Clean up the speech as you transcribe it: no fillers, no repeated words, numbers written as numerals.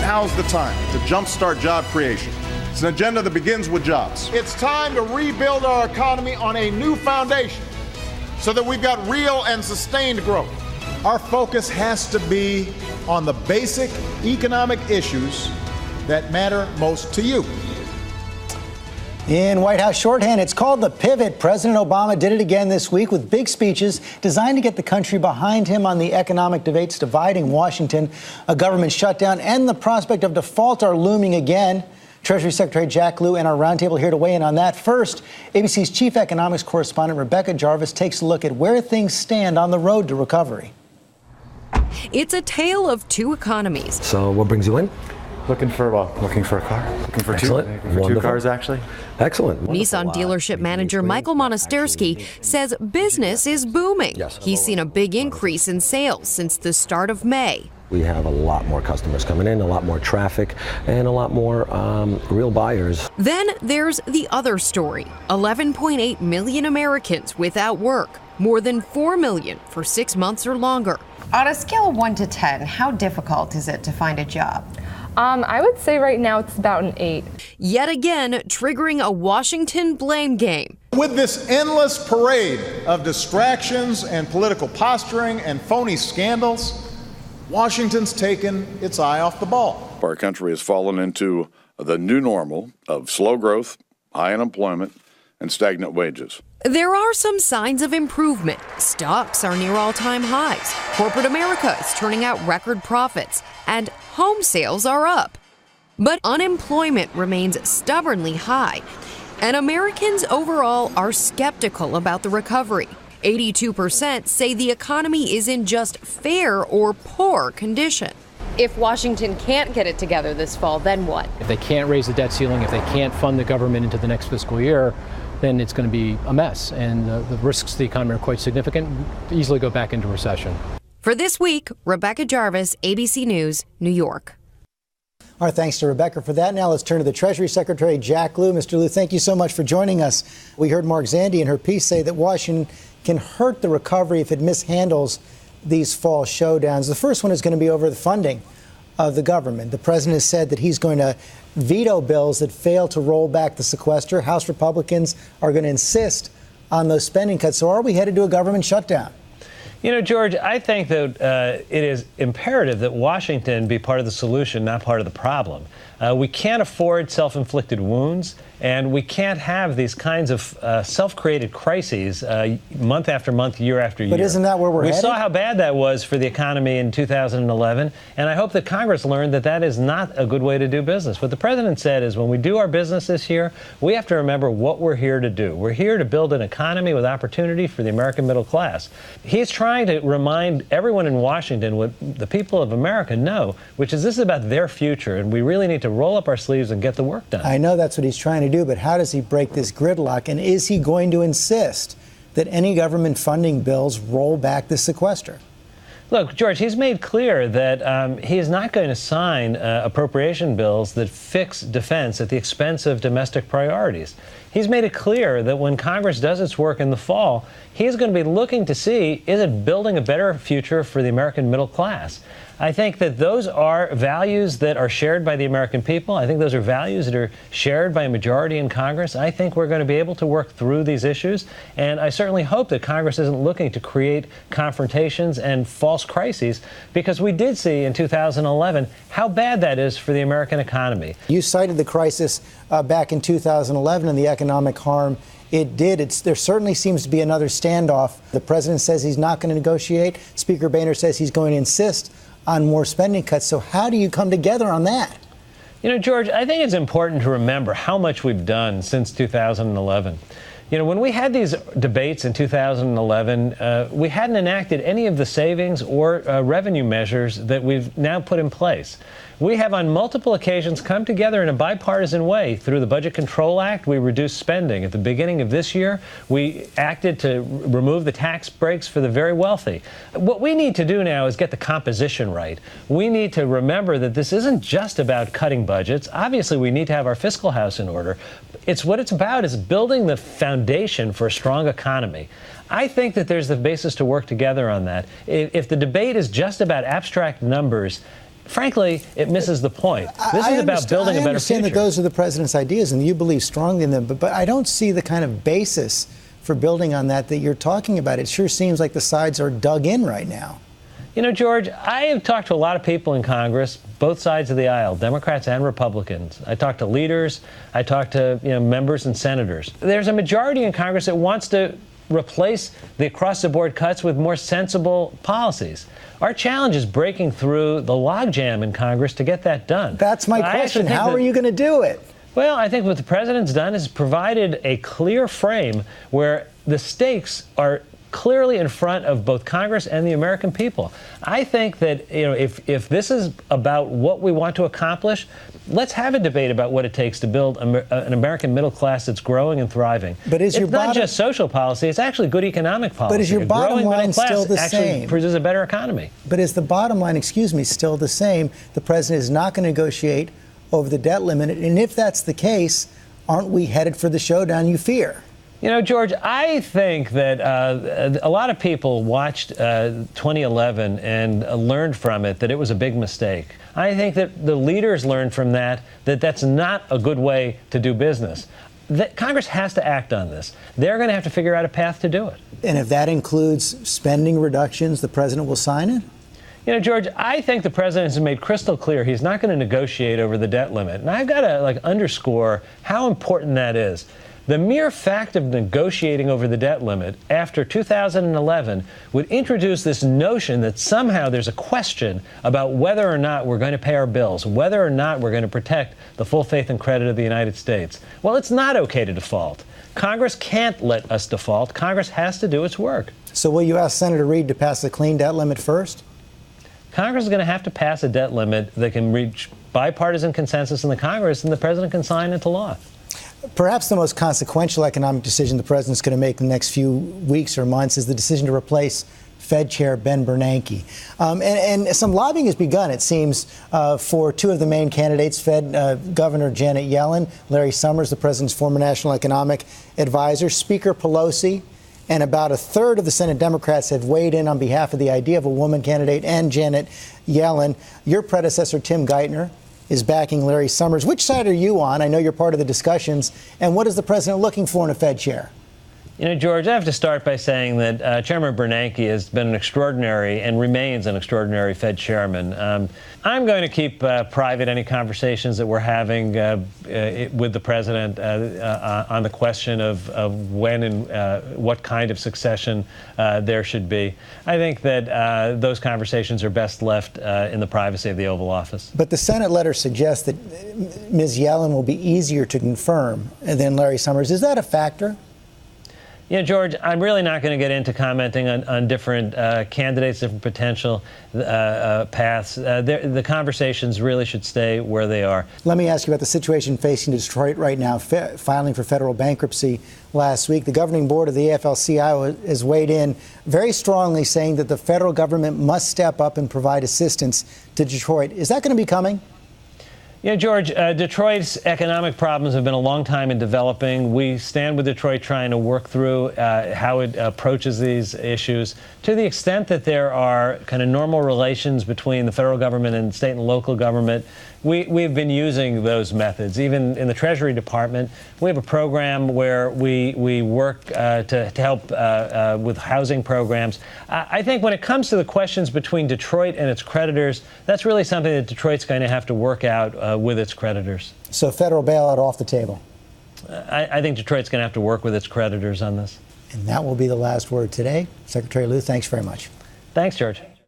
now's the time to jumpstart job creation. It's an agenda that begins with jobs. It's time to rebuild our economy on a new foundation so that we've got real and sustained growth. Our focus has to be on the basic economic issues that matter most to you. In White House shorthand, it's called the pivot. President Obama did it again this week with big speeches designed to get the country behind him on the economic debates dividing Washington. A government shutdown and the prospect of default are looming again. Treasury Secretary Jack Lew and our roundtable here to weigh in on that. First, ABC's chief economics correspondent Rebecca Jarvis takes a look at where things stand on the road to recovery. It's a tale of two economies. So what brings you in? Looking for a car. Looking for two cars, actually. Excellent. Nissan dealership manager Michael Monastersky says business is booming. Yes. He's seen a big increase in sales since the start of May. We have a lot more customers coming in, a lot more traffic, and a lot more real buyers. Then there's the other story. 11.8 million Americans without work. More than 4 million for 6 months or longer. On a scale of 1 to 10, how difficult is it to find a job? I would say right now it's about an 8. Yet again, triggering a Washington blame game. With this endless parade of distractions and political posturing and phony scandals, Washington's taken its eye off the ball. Our country has fallen into the new normal of slow growth, high unemployment, and stagnant wages. There are some signs of improvement. Stocks are near all-time highs. Corporate America is turning out record profits, and home sales are up. But unemployment remains stubbornly high, and Americans overall are skeptical about the recovery. 82% say the economy is in just fair or poor condition. If Washington can't get it together this fall, then what? If they can't raise the debt ceiling, if they can't fund the government into the next fiscal year, then it's going to be a mess. And the risks to the economy are quite significant, easily go back into recession. For this week, Rebecca Jarvis, ABC News, New York. Our thanks to Rebecca for that. Now let's turn to the Treasury Secretary, Jack Lew. Mr. Lew, thank you so much for joining us. We heard Mark Zandi in her piece say that Washington can hurt the recovery if it mishandles these fall showdowns. The first one is going to be over the funding of the government. The president has said that he's going to veto bills that fail to roll back the sequester. House Republicans are going to insist on those spending cuts. So are we headed to a government shutdown? You know, George, I think that it is imperative that Washington be part of the solution, not part of the problem. We can't afford self-inflicted wounds, and we can't have these kinds of self-created crises month after month, year after year. But isn't that where we're headed? We saw how bad that was for the economy in 2011, and I hope that Congress learned that that is not a good way to do business. What the president said is when we do our business this year, we have to remember what we're here to do. We're here to build an economy with opportunity for the American middle class. He's trying to remind everyone in Washington what the people of America know, which is this is about their future, and we really need to roll up our sleeves and get the work done. I know that's what he's trying to do, but how does he break this gridlock? And is he going to insist that any government funding bills roll back the sequester? Look, George, he's made clear that he is not going to sign appropriation bills that fix defense at the expense of domestic priorities. He's made it clear that when Congress does its work in the fall, he's going to be looking to see, is it building a better future for the American middle class? I think that those are values that are shared by the American people. I think those are values that are shared by a majority in Congress. I think we're going to be able to work through these issues, and I certainly hope that Congress isn't looking to create confrontations and false crises, because we did see in 2011 how bad that is for the American economy. You cited the crisis back in 2011 and the economic harm it did. There certainly seems to be another standoff. The president says he's not going to negotiate. Speaker Boehner says he's going to insist on more spending cuts. So how do you come together on that? You know, George, I think it's important to remember how much we've done since 2011. You know, when we had these debates in 2011, we hadn't enacted any of the savings or revenue measures that we've now put in place. We have on multiple occasions come together in a bipartisan way. Through the Budget Control Act, we reduced spending. At the beginning of this year, we acted to remove the tax breaks for the very wealthy. What we need to do now is get the composition right. We need to remember that this isn't just about cutting budgets. Obviously, we need to have our fiscal house in order. What it's about is building the foundation for a strong economy. I think that there's the basis to work together on that. If the debate is just about abstract numbers, frankly, it misses the point. This is about building a better future. I understand that those are the president's ideas and you believe strongly in them, but I don't see the kind of basis for building on that you're talking about. It sure seems like the sides are dug in right now. You know, George, I have talked to a lot of people in Congress, both sides of the aisle, Democrats and Republicans. I talked to leaders. I talked to members and senators. There's a majority in Congress that wants to replace the across-the-board cuts with more sensible policies. Our challenge is breaking through the logjam in Congress to get that done. That's my question. How are you going to do it? Well, I think what the president's done is provided a clear frame where the stakes are clearly in front of both Congress and the American people. I think that if this is about what we want to accomplish, let's have a debate about what it takes to build an American middle class that's growing and thriving. But it's not just social policy; it's actually good economic policy. But is your bottom line still the same? Produces a better economy. But is the bottom line, still the same? The president is not going to negotiate over the debt limit, and if that's the case, aren't we headed for the showdown you fear? You know, George, I think that a lot of people watched 2011 and learned from it that it was a big mistake. I think that the leaders learned from that that's not a good way to do business. Congress has to act on this. They're going to have to figure out a path to do it. And if that includes spending reductions, the president will sign it? You know, George, I think the president has made crystal clear he's not going to negotiate over the debt limit. And I've got to underscore how important that is. The mere fact of negotiating over the debt limit after 2011 would introduce this notion that somehow there's a question about whether or not we're going to pay our bills, whether or not we're going to protect the full faith and credit of the United States. Well, it's not okay to default. Congress can't let us default. Congress has to do its work. So will you ask Senator Reid to pass a clean debt limit first? Congress is going to have to pass a debt limit that can reach bipartisan consensus in the Congress, and the president can sign into law. Perhaps the most consequential economic decision the president's going to make in the next few weeks or months is the decision to replace Fed Chair Ben Bernanke. And some lobbying has begun, it seems, for two of the main candidates, Fed Governor Janet Yellen, Larry Summers, the president's former national economic advisor, Speaker Pelosi, and about a third of the Senate Democrats have weighed in on behalf of the idea of a woman candidate and Janet Yellen. Your predecessor, Tim Geithner, is backing Larry Summers. Which side are you on? I know you're part of the discussions. And what is the president looking for in a Fed chair? You know, George, I have to start by saying that Chairman Bernanke has been an extraordinary and remains an extraordinary Fed chairman. I'm going to keep private any conversations that we're having with the president on the question of when and what kind of succession there should be. I think that those conversations are best left in the privacy of the Oval Office. But the Senate letter suggests that Ms. Yellen will be easier to confirm than Larry Summers. Is that a factor? You know, George, I'm really not going to get into commenting on different candidates, different potential paths. The conversations really should stay where they are. Let me ask you about the situation facing Detroit right now, filing for federal bankruptcy last week. The governing board of the AFL-CIO has weighed in very strongly, saying that the federal government must step up and provide assistance to Detroit. Is that going to be coming? You know, George, Detroit's economic problems have been a long time in developing. We stand with Detroit trying to work through how it approaches these issues. To the extent that there are kind of normal relations between the federal government and state and local government, we've been using those methods. Even in the Treasury Department, we have a program where we work to help with housing programs. I think when it comes to the questions between Detroit and its creditors, that's really something that Detroit's going to have to work out with its creditors. So federal bailout off the table? I think Detroit's going to have to work with its creditors on this. And that will be the last word today. Secretary Lew, thanks very much. Thanks, George.